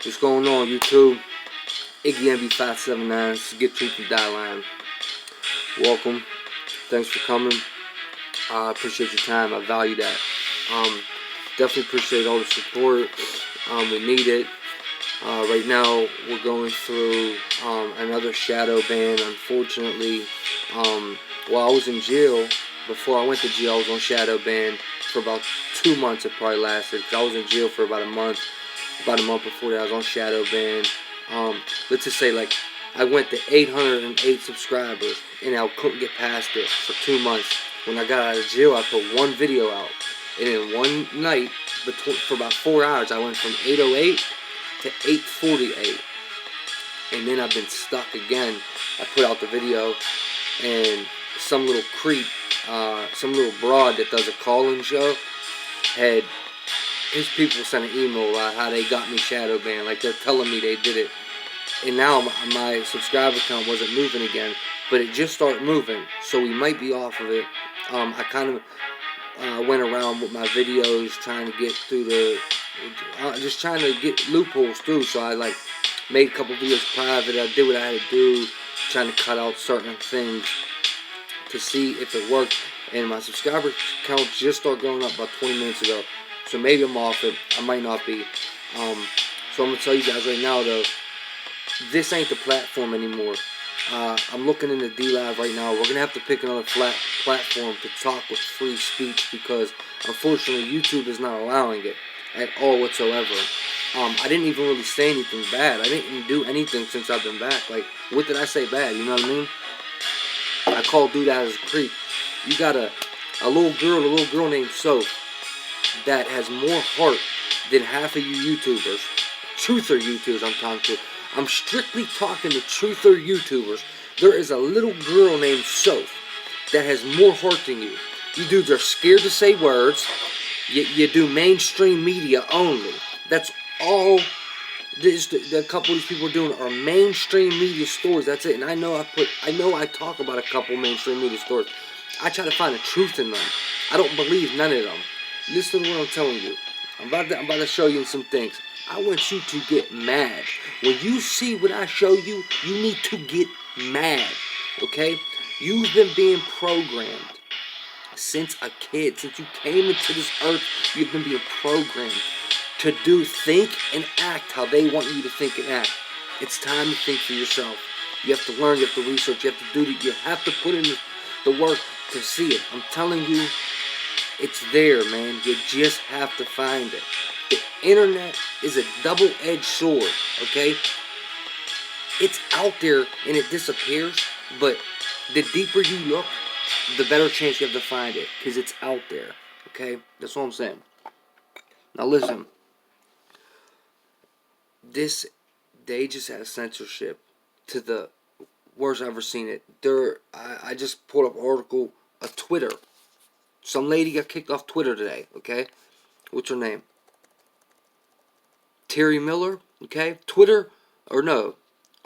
What's going on, YouTube? IggyMB579, Get Truth and Die Line. Welcome. Thanks for coming. I appreciate your time. I value that. Definitely appreciate all the support. We need it. Right now, we're going through another shadow ban. Unfortunately, while I was in jail, before I went to jail, I was on shadow ban for about 2 months. It probably lasted, because I was in jail for about a month. About a month before that, I was on shadow ban. Let's just say, like, I went to 808 subscribers, and I couldn't get past it for 2 months. When I got out of jail, I put one video out, and in one night, for about 4 hours, I went from 808 to 848, and then I've been stuck again. I put out the video, and some little creep, some little broad that does a call-in show, had his people sent an email about how they got me shadow banned, like they're telling me they did it. And now my subscriber count wasn't moving again, but it just started moving, so we might be off of it. I kind of went around with my videos trying to get through the, just trying to get loopholes through. So I like made a couple videos private. I did what I had to do, trying to cut out certain things to see if it worked. And my subscriber count just started going up about 20 minutes ago. So maybe I'm off it. I might not be. So I'm going to tell you guys right now, though, this ain't the platform anymore. I'm looking into D-Live right now. We're going to have to pick another platform to talk with free speech, because unfortunately YouTube is not allowing it at all whatsoever. I didn't even really say anything bad. I didn't do anything since I've been back. Like, what did I say bad? You know what I mean? I called dude out as a creep. You got a little girl named Soap that has more heart than half of you YouTubers. Truther YouTubers I'm talking to. I'm strictly talking to truther YouTubers. There is a little girl named Soph that has more heart than you. You dudes are scared to say words. You do mainstream media only. That's all a couple of these people are doing are mainstream media stories. That's it. And I know I talk about a couple mainstream media stories. I try to find the truth in them. I don't believe none of them. Listen to what I'm telling you. I'm about to show you some things. I want you to get mad. When you see what I show you, you need to get mad. Okay? You've been being programmed since a kid. Since you came into this earth, you've been being programmed to think and act how they want you to think and act. It's time to think for yourself. You have to learn, you have to research, you have to do it. You have to put in the work to see it. I'm telling you, it's there, man. You just have to find it. The internet is a double-edged sword, okay? It's out there and it disappears, but the deeper you look, the better chance you have to find it, because it's out there, okay? That's what I'm saying. Now listen, they just have censorship to the worst I've ever seen it. I just pulled up an article of Twitter. Some lady got kicked off Twitter today, okay? What's her name? Terry Miller, okay? Twitter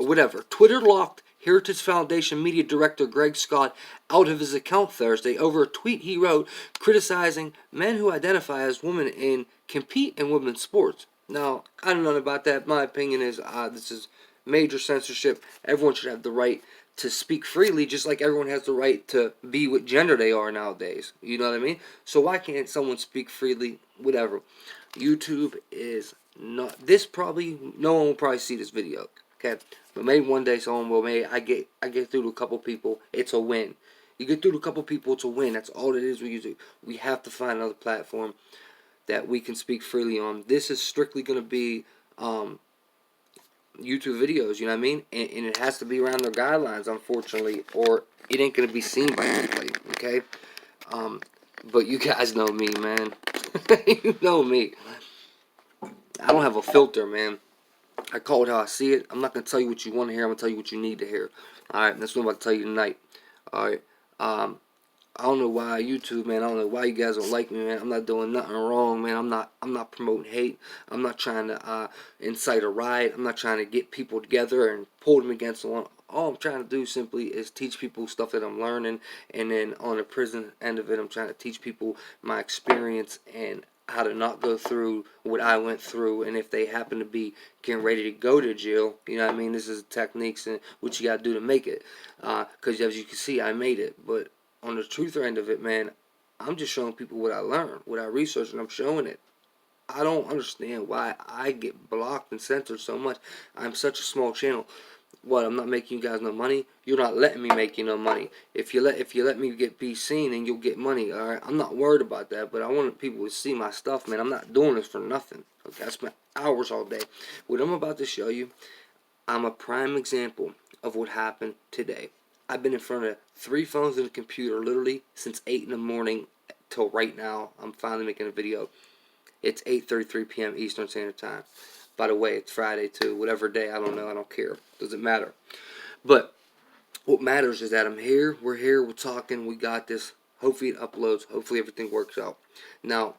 locked Heritage Foundation Media Director Greg Scott out of his account Thursday over a tweet he wrote criticizing men who identify as women and compete in women's sports. Now, I don't know about that. My opinion is this is major censorship. Everyone should have the right to speak freely, just like everyone has the right to be what gender they are nowadays. You know what I mean? So why can't someone speak freely? Whatever. YouTube is not. No one will probably see this video. Okay, but maybe one day someone will. Maybe I get through to a couple people. It's a win. You get through to a couple people, it's a win. That's all it is. We have to find another platform that we can speak freely on. This is strictly going to be YouTube videos, you know what I mean? And it has to be around their guidelines, unfortunately, or it ain't going to be seen by anybody, okay? But you guys know me, man. You know me. I don't have a filter, man. I call it how I see it. I'm not going to tell you what you want to hear. I'm going to tell you what you need to hear. Alright, that's what I'm about to tell you tonight. Alright, I don't know why YouTube, man. I don't know why you guys don't like me, man. I'm not doing nothing wrong, man. I'm not promoting hate. I'm not trying to incite a riot. I'm not trying to get people together and pull them against one. All I'm trying to do simply is teach people stuff that I'm learning, and then on the prison end of it, I'm trying to teach people my experience, and how to not go through what I went through, and if they happen to be getting ready to go to jail, you know what I mean? This is techniques and what you got to do to make it. Because as you can see, I made it. But on the truth end of it, man, I'm just showing people what I learned, what I researched, and I'm showing it. I don't understand why I get blocked and censored so much. I'm such a small channel. What, I'm not making you guys no money? You're not letting me make you no money. If you let me be seen, and you'll get money. All right, I'm not worried about that, but I want people to see my stuff, man. I'm not doing this for nothing. Okay, I spent hours all day. What I'm about to show you, I'm a prime example of what happened today. I've been in front of 3 phones and a computer literally since 8 in the morning till right now. I'm finally making a video. It's 8:33 p.m. Eastern Standard Time. By the way, it's Friday too. Whatever day, I don't know. I don't care. Doesn't matter. But what matters is that I'm here. We're here. We're talking. We got this. Hopefully it uploads. Hopefully everything works out. Now,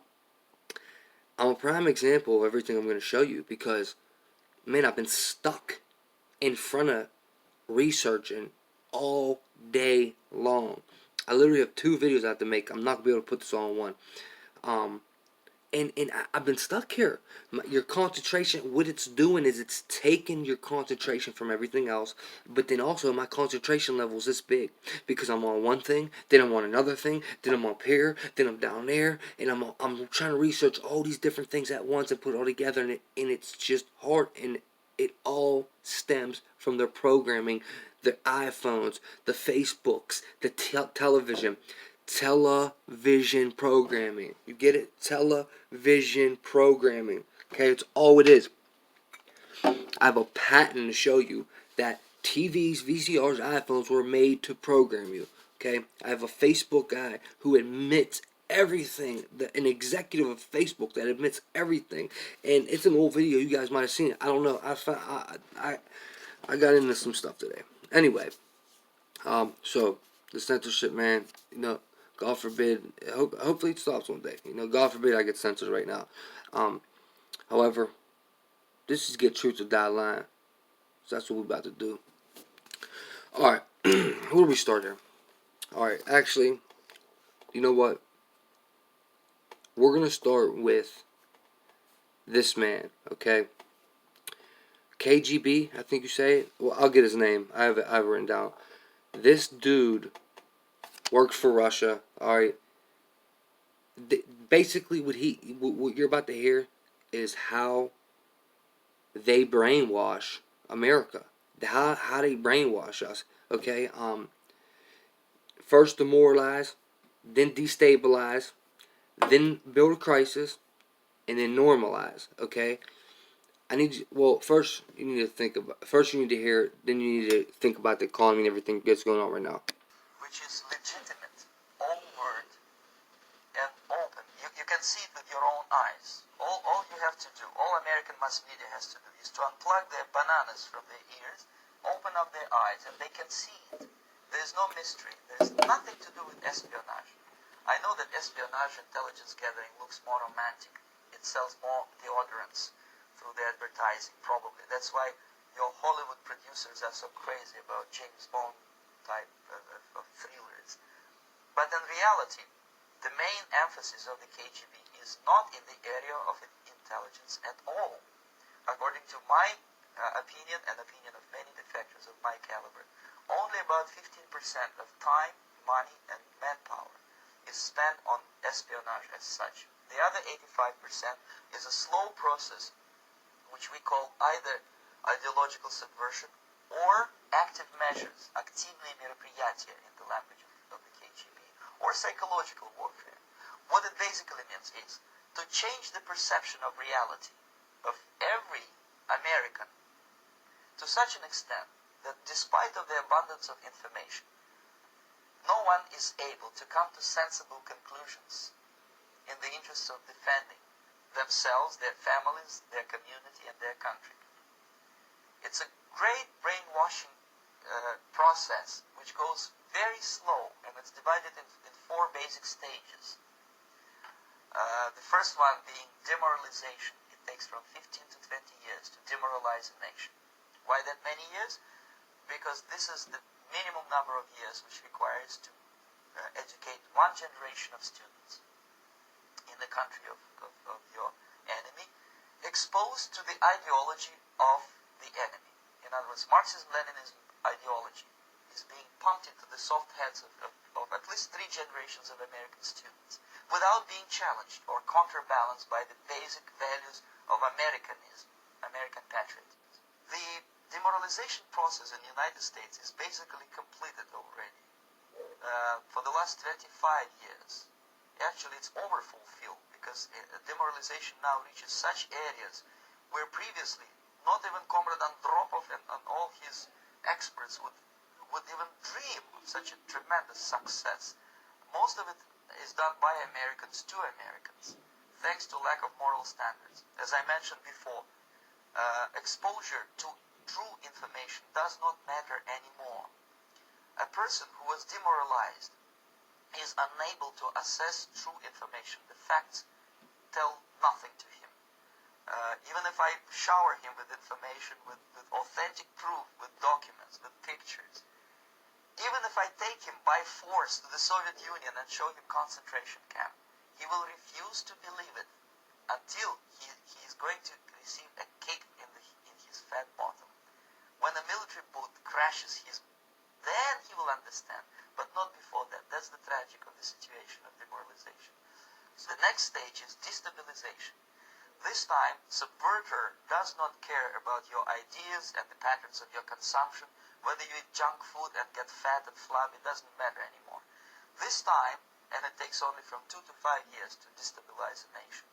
I'm a prime example of everything I'm going to show you because, man, I've been stuck in front of researching all day long. I literally have 2 videos I have to make. I'm not going to be able to put this all in one. And I've been stuck here. Your concentration, what it's doing is it's taking your concentration from everything else. But then also my concentration level is this big because I'm on one thing, then I'm on another thing, then I'm up here, then I'm down there, and I'm trying to research all these different things at once and put it all together, and it's just hard. And it all stems from their programming, the iPhones, the Facebooks, the television. Television programming. You get it? Television programming. Okay, it's all it is. I have a patent to show you that TVs, VCRs, iPhones were made to program you. Okay, I have a Facebook guy who admits everything, an executive of Facebook that admits everything, and it's an old video. You guys might have seen it. I don't know. I got into some stuff today. Anyway, so the censorship, man, you know. God forbid, hopefully it stops one day. You know, God forbid I get censored right now. However, this is get truth or die line. So that's what we're about to do. Alright, where do we start here? Alright, actually, you know what? We're going to start with this man, okay? KGB, I think you say it. Well, I'll get his name. I have it written down. This dude works for Russia, alright? Basically, what you're about to hear is how they brainwash America. How they brainwash us. Okay. First demoralize, then destabilize, then build a crisis, and then normalize. Okay. First you need to think about. First you need to hear it. Then you need to think about the economy and everything that's going on right now. Which is legitimate, overt, and open. You can see it with your own eyes. All you have to do, all American mass media has to do, is to unplug their bananas from their ears, open up their eyes, and they can see it. There's no mystery. There's nothing to do with espionage. I know that espionage intelligence gathering looks more romantic. It sells more deodorants through the advertising, probably. That's why your Hollywood producers are so crazy about James Bond type of thrillers. But in reality, the main emphasis of the KGB is not in the area of intelligence at all. According to my opinion and opinion of many defectors of my caliber, only about 15% of time, money, and manpower is spent on espionage as such. The other 85% is a slow process which we call either ideological subversion or active measures, активные мероприятия in the language of the KGB, or psychological warfare. What it basically means is to change the perception of reality of every American to such an extent that despite of the abundance of information, no one is able to come to sensible conclusions in the interests of defending themselves, their families, their community, and their country. It's a great brainwashing process which goes very slow, and it's divided in 4 basic stages. The first one being demoralization. It takes from 15 to 20 years to demoralize a nation. Why that many years? Because this is the minimum number of years which requires to educate one generation of students in the country of your enemy, exposed to the ideology of the enemy. In other words, Marxism-Leninism ideology is being pumped into the soft heads of at least 3 generations of American students without being challenged or counterbalanced by the basic values of Americanism, American patriotism. The demoralization process in the United States is basically completed already. For the last 25 years, actually it's overfulfilled, because demoralization now reaches such areas where previously not even Comrade Andropov and all his experts would even dream of such a tremendous success. Most of it is done by Americans to Americans, thanks to lack of moral standards. As I mentioned before, exposure to true information does not matter anymore. A person who was demoralized is unable to assess true information. The facts tell nothing to him. Even if I shower him with information, with authentic proof, with documents, with pictures, even if I take him by force to the Soviet Union and show him concentration camp, he will refuse to believe it until he is going to receive a kick in his fat bottom. When a military boot crashes then he will understand, but not before that. That's the tragic of the situation of demoralization. So the next stage is destabilization. This time, subverter does not care about your ideas and the patterns of your consumption. Whether you eat junk food and get fat and flabby, it doesn't matter anymore. This time, and it takes only from 2 to 5 years to destabilize a nation,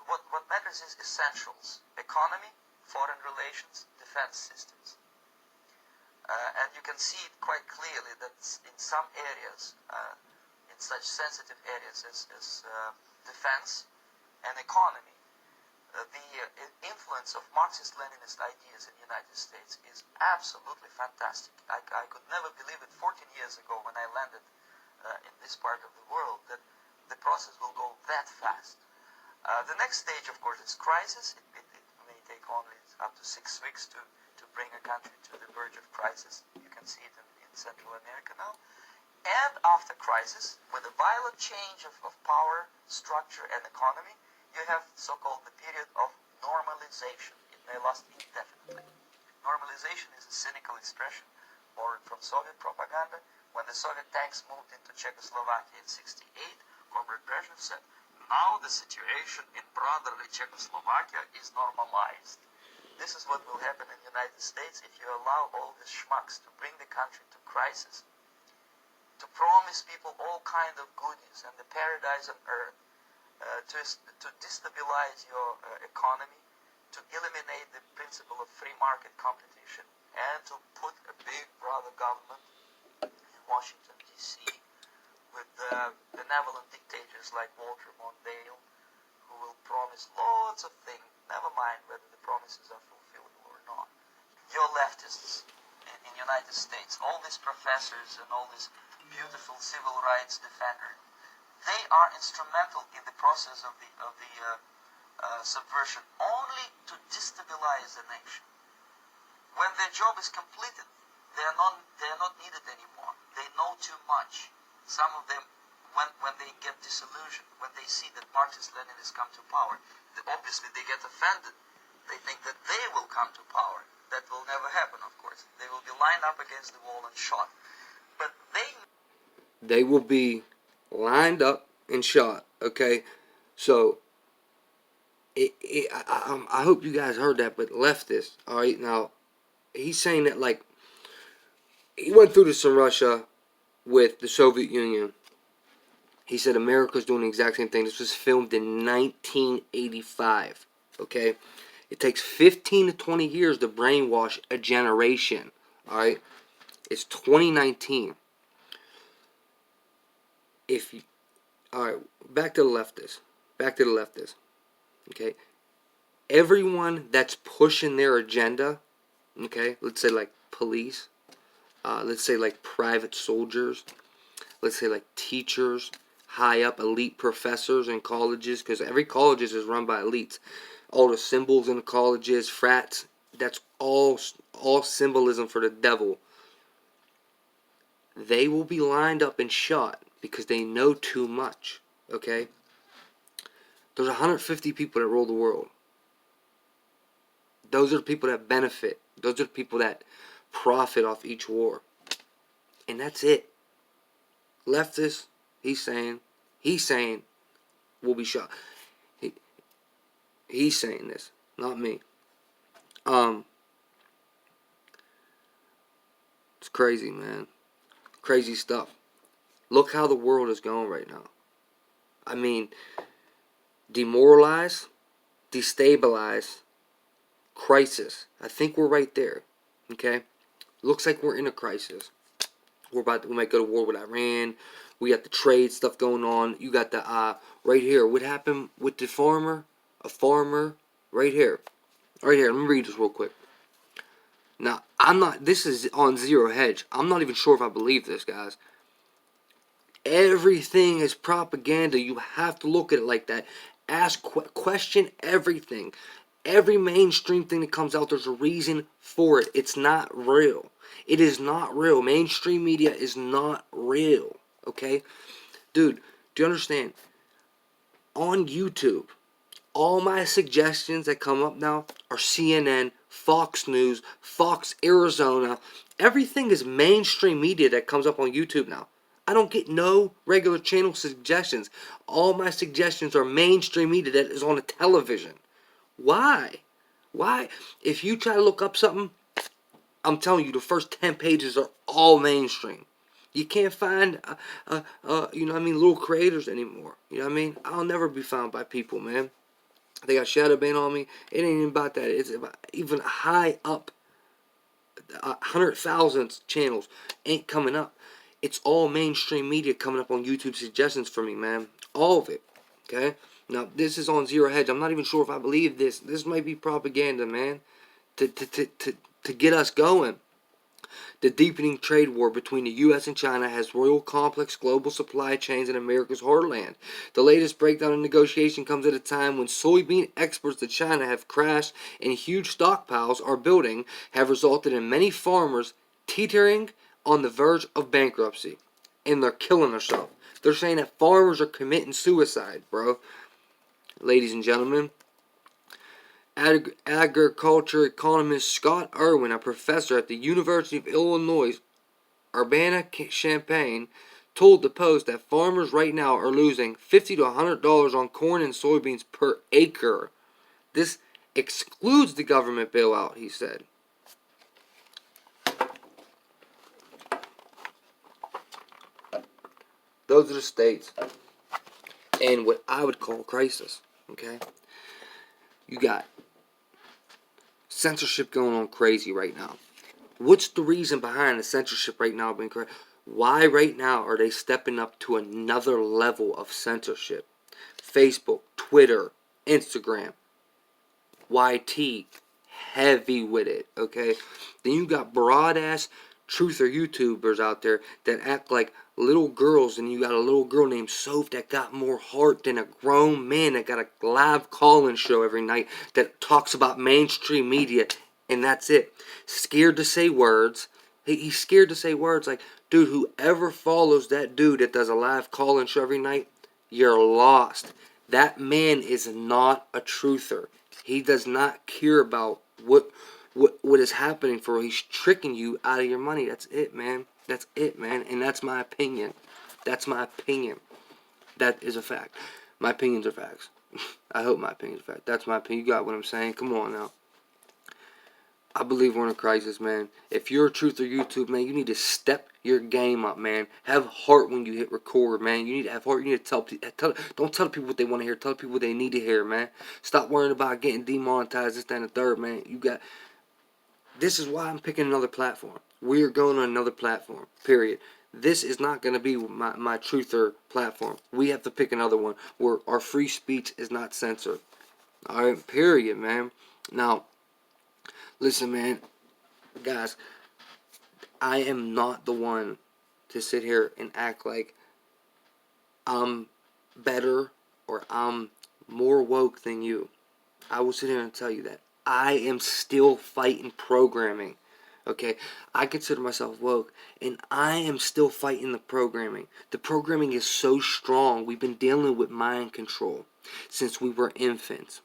what matters is essentials: economy, foreign relations, defense systems. And you can see it quite clearly that in some areas, in such sensitive areas as defense and economy, the influence of Marxist-Leninist ideas in the United States is absolutely fantastic. I could never believe it 14 years ago when I landed in this part of the world that the process will go that fast. The next stage, of course, is crisis. It may take only up to 6 weeks to bring a country to the verge of crisis. You can see it in Central America now. And after crisis, with a violent change of power, structure, and economy, you have so-called the period of normalization. It may last indefinitely. Normalization is a cynical expression borrowed from Soviet propaganda. When the Soviet tanks moved into Czechoslovakia in '68, Comrade Brezhnev said, "Now the situation in brotherly Czechoslovakia is normalized." This is what will happen in the United States if you allow all these schmucks to bring the country to crisis, to promise people all kind of goodies and the paradise on earth, to destabilize your economy, to eliminate the principle of free market competition, and to put a big brother government in Washington, D.C., with benevolent dictators like Walter Mondale, who will promise lots of things, never mind whether the promises are fulfillable or not. Your leftists in the United States, all these professors and all these beautiful civil rights defenders, they are instrumental in the process of the subversion only to destabilize the nation. When their job is completed, they are not needed anymore. They know too much. Some of them, when they get disillusioned, when they see that Marxist-Leninists come to power, obviously they get offended. They think that they will come to power. That will never happen, of course. They will be lined up against the wall and shot. But they will be lined up and shot. Okay, so I hope you guys heard that. But leftist, all right, now he's saying that like he went through this in Russia with the Soviet Union. He said America's doing the exact same thing. This was filmed in 1985. Okay, it takes 15 to 20 years to brainwash a generation. All right, it's 2019. All right, back to the leftists. Okay, everyone that's pushing their agenda. Okay, let's say like police. Let's say like private soldiers. Let's say like teachers, high up elite professors in colleges, because every college is run by elites. All the symbols in the colleges, frats, that's all symbolism for the devil. They will be lined up and shot because they know too much. okay? There's 150 people that rule the world. Those are the people that benefit. Those are the people that profit off each war. And that's it. Leftist, he's saying we'll be shot. He's saying this, not me. It's crazy, man. Crazy stuff. Look how the world is going right now. I mean, demoralize, destabilize, crisis. I think we're right there. Okay? Looks like we're in a crisis. We might go to war with Iran. We got the trade stuff going on. You got the right here. What happened with the farmer? A farmer right here. Right here. Let me read this real quick. Now, this is on Zero Hedge. I'm not even sure if I believe this, guys. Everything is propaganda. You have to look at it like that. Question everything. Every mainstream thing that comes out, there's a reason for it. It's not real. It is not real. Mainstream media is not real. Okay? Dude, do you understand? On YouTube, all my suggestions that come up now are CNN, Fox News, Fox Arizona. Everything is mainstream media that comes up on YouTube now. I don't get no regular channel suggestions. All my suggestions are mainstream media that is on a television. Why? Why? If you try to look up something, I'm telling you, the first 10 pages are all mainstream. You can't find, you know what I mean, little creators anymore. You know what I mean? I'll never be found by people, man. They got shadow ban on me. It ain't even about that. It's about even high up, 100,000 channels ain't coming up. It's all mainstream media coming up on YouTube suggestions for me, man. All of it. Okay? Now, this is on Zero Hedge. I'm not even sure if I believe this. This might be propaganda, man. To get us going. The deepening trade war between the U.S. and China has roiled complex global supply chains in America's heartland. The latest breakdown in negotiation comes at a time when soybean exports to China have crashed and huge stockpiles are building, have resulted in many farmers teetering on the verge of bankruptcy. And they're killing themselves. They're saying that farmers are committing suicide, bro. Ladies and gentlemen, agriculture economist Scott Irwin, a professor at the University of Illinois Urbana-Champaign, told the Post that farmers right now are losing $50 to $100 on corn and soybeans per acre. This excludes the government bailout, he said. Those are the states and what I would call crisis. Okay? You got censorship going on crazy right now. What's the reason behind the censorship right now being crazy? Why right now are they stepping up to another level of censorship? Facebook, Twitter, Instagram, YT, heavy with it, okay? Then you got broad-ass truther YouTubers out there that act like little girls, and you got a little girl named Soph that got more heart than a grown man that got a live call-in show every night that talks about mainstream media, and that's it. Scared to say words. He's scared to say words like, dude, whoever follows that dude that does a live call-in show every night, you're lost. That man is not a truther. He does not care about what is happening for him. He's tricking you out of your money. That's it, man. That's it, man. And that's my opinion. That's my opinion. That is a fact. My opinions are facts. I hope my opinions are facts. That's my opinion. You got what I'm saying? Come on now. I believe we're in a crisis, man. If you're a truther YouTube, man, you need to step your game up, man. Have heart when you hit record, man. You need to have heart. You need to don't tell people what they want to hear. Tell people what they need to hear, man. Stop worrying about getting demonetized, this, that, and the third, man. This is why I'm picking another platform. We are going on another platform, period. This is not going to be my truther platform. We have to pick another one where our free speech is not censored. All right, period, man. Now, listen, man, guys, I am not the one to sit here and act like I'm better or I'm more woke than you. I will sit here and tell you that. I am still fighting programming. Okay, I consider myself woke, and I am still fighting the programming. The programming is so strong. We've been dealing with mind control since we were infants.